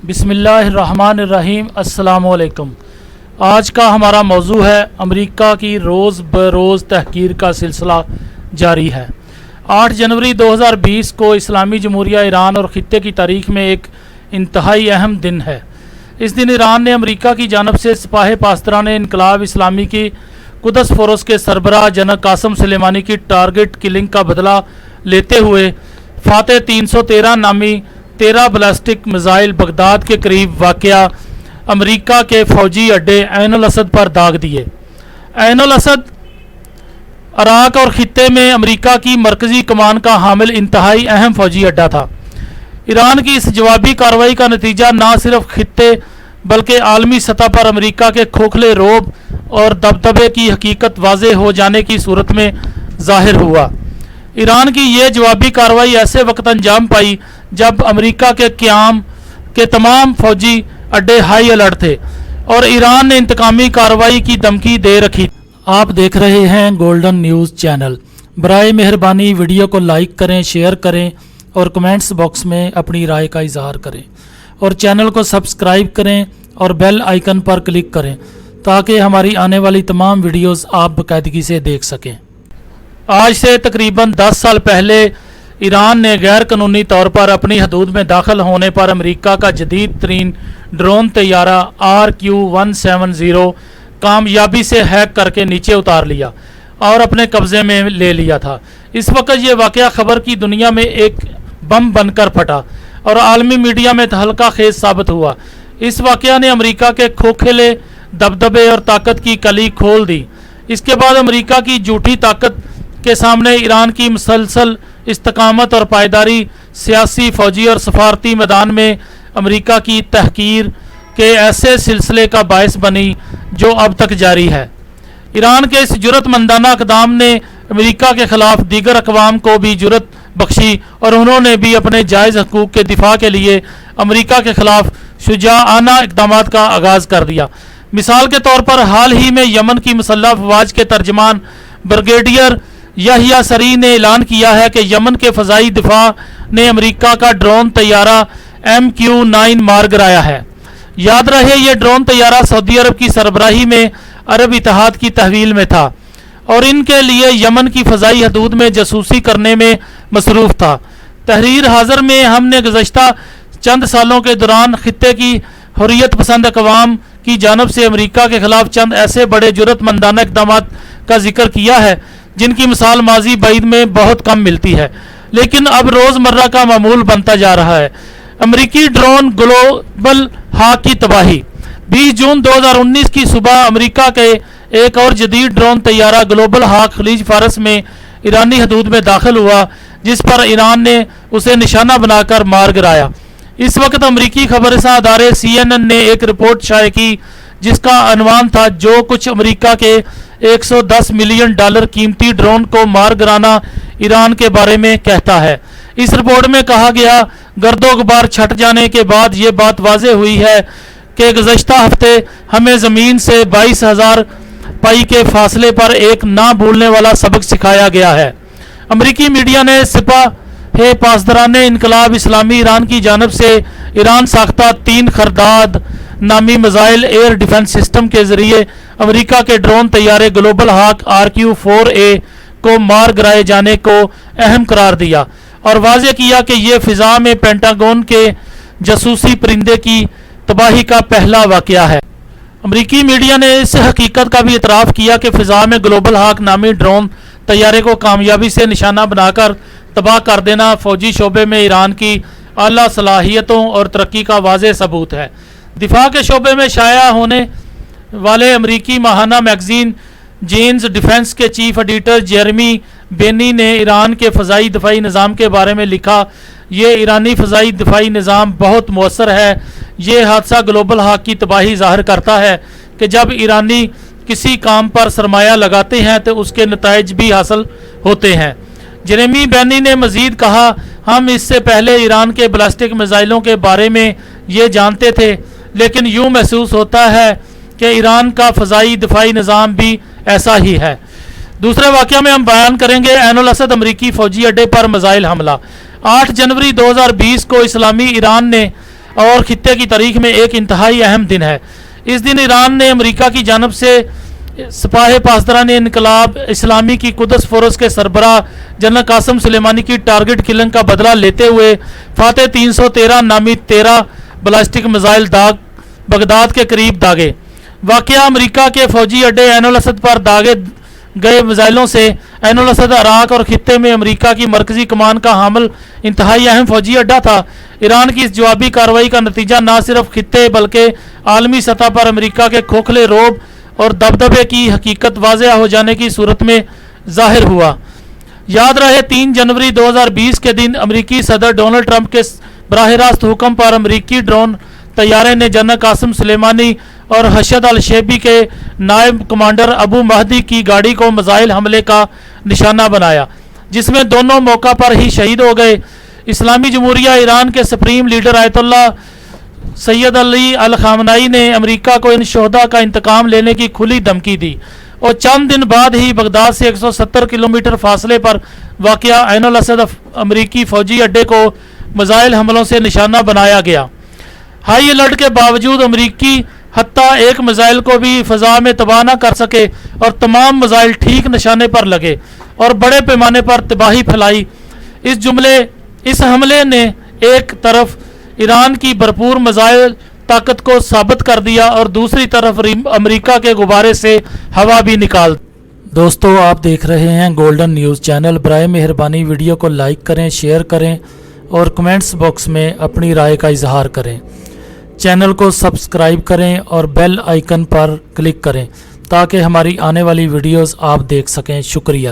बिस्मिल्लाहिर्रहमानिर्रहीम। अस्सलामुअलैकुम। आज का हमारा मौजू है अमेरिका की रोज़ बरोज़ तहकीर का सिलसिला जारी है। 8 जनवरी 2020 को इस्लामी जमहूरिया ईरान और ख़ित्ते की तारीख़ में एक इंतहाई अहम दिन है। इस दिन ईरान ने अमेरिका की जानब से सिपाह पासदारान इनकलाब इस्लामी की कुदस फोर्स के सरबराह जनरल कासम सुलेमानी की टारगेट किलिंग का बदला लेते हुए फातेह 313 नामी 13 बैलिस्टिक मिसाइल बगदाद के करीब वाक़या अमेरिका के फ़ौजी अड्डे ऐन अल असद पर दाग दिए। ऐन अल असद इराक और ख़ित्ते में अमेरिका की मरकज़ी कमान का हामिल इंतहाई अहम फ़ौजी अड्डा था। ईरान की इस जवाबी कार्रवाई का नतीजा न सिर्फ ख़ित्ते बल्कि आलमी सतह पर अमेरिका के खोखले रोब और दबदबे की हकीकत वाज़ेह हो जाने की सूरत में ज़ाहिर हुआ। ईरान की यह जवाबी कार्रवाई ऐसे वक्त अंजाम पाई जब अमेरिका के क़याम के तमाम फौजी अड्डे हाई अलर्ट थे और ईरान ने इंतकामी कार्रवाई की धमकी दे रखी। आप देख रहे हैं गोल्डन न्यूज़ चैनल। बराए मेहरबानी वीडियो को लाइक करें, शेयर करें और कमेंट्स बॉक्स में अपनी राय का इजहार करें और चैनल को सब्सक्राइब करें और बेल आइकन पर क्लिक करें ताकि हमारी आने वाली तमाम वीडियोस आप बाकायदगी से देख सकें। आज से तकरीबन 10 साल पहले ईरान ने गैर कानूनी तौर पर अपनी हदूद में दाखिल होने पर अमेरिका का जदीद तरीन ड्रोन तैयारा RQ-170 कामयाबी से हैक करके नीचे उतार लिया और अपने कब्जे में ले लिया था। इस वक्त ये वाक़या खबर की दुनिया में एक बम बनकर फटा और आलमी मीडिया में तहलका खेज साबित हुआ। इस वाक़या ने अमेरिका के खोखले दबदबे और ताकत की कली खोल दी। इसके बाद अमेरिका की झूठी ताकत के सामने ईरान की मुसलसल इस्तकामत और पायदारी सियासी, फौजी और सफारती मैदान में अमेरिका की तहकीर के ऐसे सिलसिले का बायस बनी जो अब तक जारी है। ईरान के इस जुर्रतमंदाना इक़दाम ने अमेरिका के ख़िलाफ़ दीगर अक़वाम को भी जुर्रत बख्शी और उन्होंने भी अपने जायज़ हकूक़ के दिफा के लिए अमेरिका के ख़िलाफ़ शुजाआना इक़दाम का आगाज़ कर दिया। मिसाल के तौर पर हाल ही में यमन की मुसल्लह अफ़वाज के तर्जमान ब्रिगेडियर याहिया सरी ने ऐलान किया है कि यमन के फ़ज़ाई दिफा ने अमेरिका का ड्रोन तैयारा MQ-9 मार गिराया है। याद रहे ये ड्रोन तैयारा सऊदी अरब की सरबराही में अरब इत्तेहाद की तहवील में था और इनके लिए यमन की फ़ज़ाई हदूद में जासूसी करने में मसरूफ़ था। तहरीर हाज़िर में हमने गुज़श्ता चंद सालों के दौरान ख़ित्ते की हुर्रियत पसंद अक़वाम की जानब से अमेरिका के ख़िलाफ़ चंद ऐसे बड़े जुर्रतमंदाना इक़दाम का जिक्र किया है जिनकी मिसाल माजी बाइद में बहुत कम मिलती है, लेकिन अब रोज़मर्रा का मामूल बनता जा रहा है। अमेरिकी ड्रोन ग्लोबल हाक की तबाही। 20 जून 2019 की सुबह अमेरिका के एक और जदीद ड्रोन तैयारा ग्लोबल हाक खलीज फारस में ईरानी हदूद में दाखिल हुआ, जिस पर ईरान ने उसे निशाना बनाकर मार गिराया। इस वक्त अमेरिकी खबरसां अदारे CNN ने एक रिपोर्ट शाये की जिसका अनवान था जो कुछ अमेरिका के $110 मिलियन कीमती ड्रोन को मार गिराना ईरान के बारे में कहता है। इस रिपोर्ट में कहा गया, गर्दो गुबार छट जाने के बाद ये बात वाज़ेह हुई है कि गुज़श्ता हफ्ते हमें ज़मीन से 22,000 पाई के फासले पर एक ना भूलने वाला सबक सिखाया गया है। अमेरिकी मीडिया ने सिपाह पासदारान इनकलाब इस्लामी ईरान की जानब से ईरान साख्ता 3 खरदाद नामी मिसाइल एयर डिफेंस सिस्टम के जरिए अमेरिका के ड्रोन तैयारे ग्लोबल हाक RQ-4A को मार गिराए जाने को अहम करार दिया और वाज़ेह किया कि यह फ़िज़ा में पेंटागन के जासूसी परिंदे की तबाही का पहला वाक़या है। अमेरिकी मीडिया ने इस हकीकत का भी इतराफ़ किया कि फ़िज़ा में ग्लोबल हाक नामी ड्रोन तैयारे को कामयाबी से निशाना बनाकर तबाह कर देना फ़ौजी शोबे में ईरान की आला सलाहियतों और तरक्की का वाज़ेह सबूत है। दिफा के शोबे में शाया होने वाले अमेरिकी माहाना मैगज़ीन जेन्स डिफेंस के चीफ एडिटर जेरेमी बेनी ने ईरान के फ़ज़ाई दिफाई निज़ाम के बारे में लिखा, ये ईरानी फ़ज़ाई दिफाई निज़ाम बहुत मौसर है। ये हादसा ग्लोबल हाक की तबाही ज़ाहिर करता है कि जब ईरानी किसी काम पर सरमाया लगाते हैं तो उसके नताइज भी हासिल होते हैं। जेरेमी बेनी ने मज़ीद कहा, हम इससे पहले ईरान के बैलिस्टिक मिसाइलों के बारे में ये जानते थे, लेकिन यूँ महसूस होता है कि ईरान का फ़ज़ाई दिफाई निज़ाम भी ऐसा ही है। दूसरे वाक़या में हम बयान करेंगे ऐन अल असद अमरीकी फ़ौजी अड्डे पर मिसाइल हमला। 8 जनवरी 2020 को इस्लामी ईरान ने اور خطے کی تاریخ میں ایک انتہائی اہم دن ہے۔ اس دن ایران نے امریکہ کی جانب سے سپاہ پاسداران انقلاب اسلامی کی قدس فورس کے سربراہ جنرل قاسم سلیمانی کی ٹارگٹ کلنگ کا بدلہ لیتے ہوئے فاتح 313 نامی 13 بلاسٹک میزائل بغداد کے قریب داغے۔ واقعہ امریکہ کے فوجی اڈے عین الاسد پر داغے گئے میزائلوں سے عین الاسد عراق اور خطے میں امریکہ کی مرکزی کمان کا حامل انتہائی اہم فوجی اڈا تھا۔ ایران کی اس جوابی کارروائی کا نتیجہ نہ صرف خطے بلکہ عالمی سطح پر امریکہ کے کھوکھلے رعب اور دبدبے کی حقیقت واضح ہو جانے کی صورت میں ظاہر ہوا۔ یاد رہے 3 جنوری 2020 کے دن امریکی صدر ڈونلڈ ٹرمپ کے براہ راست حکم پر امریکی ڈرون طیارے نے جنرل قاسم سلیمانی اور حشد الشیبی کے نائب کمانڈر ابو مہدی کی گاڑی کو میزائل حملے کا نشانہ بنایا، جس میں دونوں موقع پر ہی شہید ہو گئے۔ اسلامی جمہوریہ ایران کے سپریم لیڈر آیت اللہ سید علی الخامنائی نے امریکہ کو ان شہداء کا انتقام لینے کی کھلی دھمکی دی اور چند دن بعد ہی بغداد سے 170 کلومیٹر فاصلے پر واقع عین الاسد امریکی فوجی اڈے کو میزائل حملوں سے نشانہ بنایا گیا۔ ہائی الرٹ کے باوجود امریکی حتیٰ ایک میزائل کو بھی فضا میں تباہ نہ کر سکے اور تمام میزائل ٹھیک نشانے پر لگے اور بڑے پیمانے پر تباہی پھیلائی۔ اس حملے نے ایک طرف ایران کی بھرپور میزائل طاقت کو ثابت کر دیا اور دوسری طرف امریکہ کے غبارے سے ہوا بھی نکال۔ دوستو آپ دیکھ رہے ہیں گولڈن نیوز چینل۔ برائے مہربانی ویڈیو کو لائک کریں، شیئر کریں اور کمنٹس باکس میں اپنی رائے کا اظہار کریں۔ چینل کو سبسکرائب کریں اور بیل آئیکن پر کلک کریں تاکہ ہماری آنے والی ویڈیوز آپ دیکھ سکیں۔ شکریہ۔